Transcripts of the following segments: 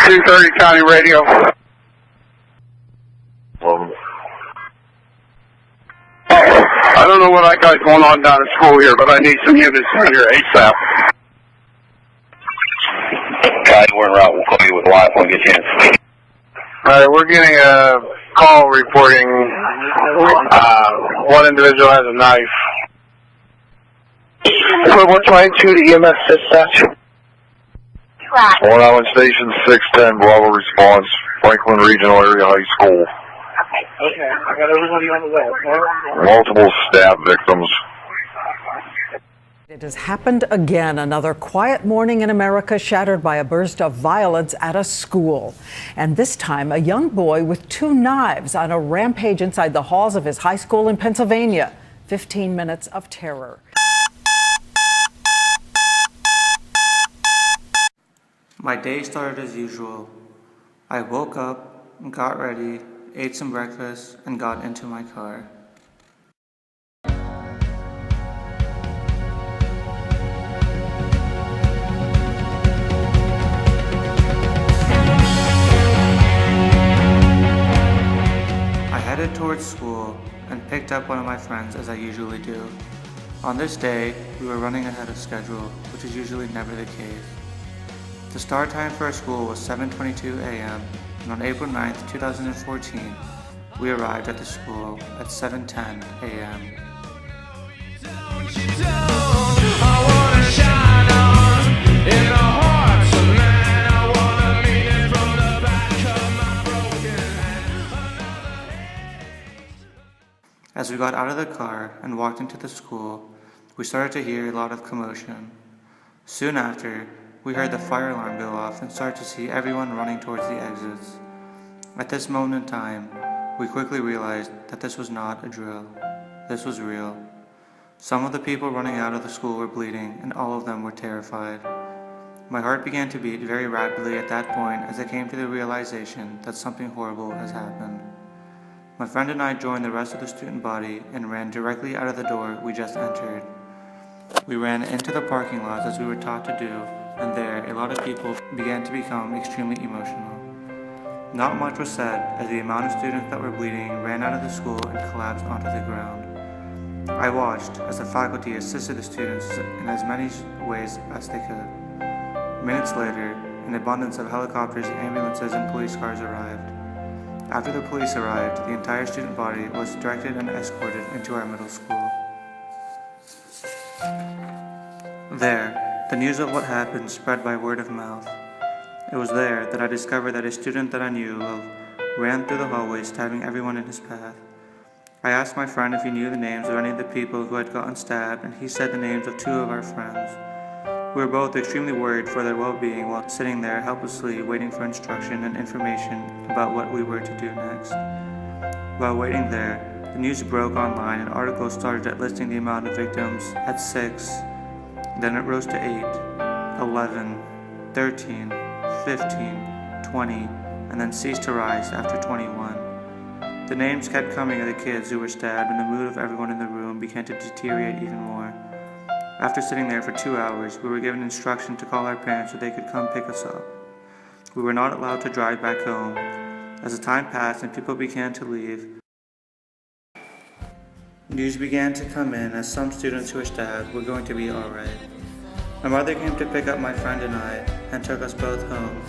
230 County Radio. I don't know what I got going on down at school here, but I need some units in here ASAP. Okay, we're en route. We'll call you with live when we get you in. Alright, we're getting a call reporting one individual has a knife. 122 to EMS dispatch. One Island Station 610, Bravo response, Franklin Regional Area High School. Okay, I got everybody on the way. Multiple stab victims. It has happened again. Another quiet morning in America shattered by a burst of violence at a school. And this time, a young boy with 2 knives on a rampage inside the halls of his high school in Pennsylvania. 15 minutes of terror. My day started as usual. I woke up, got ready, ate some breakfast, and got into my car. I headed towards school and picked up one of my friends as I usually do. On this day, we were running ahead of schedule, which is usually never the case. The start time for our school was 7:22 a.m. and on April 9th, 2014, we arrived at the school at 7:10 a.m. As we got out of the car and walked into the school, we started to hear a lot of commotion. Soon after, we heard the fire alarm go off and started to see everyone running towards the exits. At this moment in time, we quickly realized that this was not a drill. This was real. Some of the people running out of the school were bleeding, and all of them were terrified. My heart began to beat very rapidly at that point as I came to the realization that something horrible has happened. My friend and I joined the rest of the student body and ran directly out of the door we just entered. We ran into the parking lot as we were taught to do, and there, a lot of people began to become extremely emotional. Not much was said as the amount of students that were bleeding ran out of the school and collapsed onto the ground. I watched as the faculty assisted the students in as many ways as they could. Minutes later, an abundance of helicopters, ambulances, and police cars arrived. After the police arrived, the entire student body was directed and escorted into our middle school. There, the news of what happened spread by word of mouth. It was there that I discovered that a student that I knew of ran through the hallway stabbing everyone in his path. I asked my friend if he knew the names of any of the people who had gotten stabbed, and he said the names of 2 of our friends. We were both extremely worried for their well-being while sitting there helplessly waiting for instruction and information about what we were to do next. While waiting there, the news broke online and articles started at listing the amount of victims at 6, then it rose to 8, 11, 13, 15, 20, and then ceased to rise after 21. The names kept coming of the kids who were stabbed, and the mood of everyone in the room began to deteriorate even more. After sitting there for 2 hours, we were given instruction to call our parents so they could come pick us up. We were not allowed to drive back home. As the time passed and people began to leave, news began to come in as some students who were stabbed were going to be alright. My mother came to pick up my friend and I, and took us both home.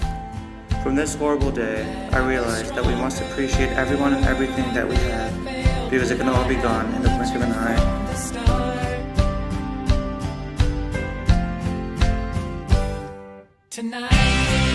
From this horrible day, I realized that we must appreciate everyone and everything that we have, because it can all be gone in the blink of an eye. Tonight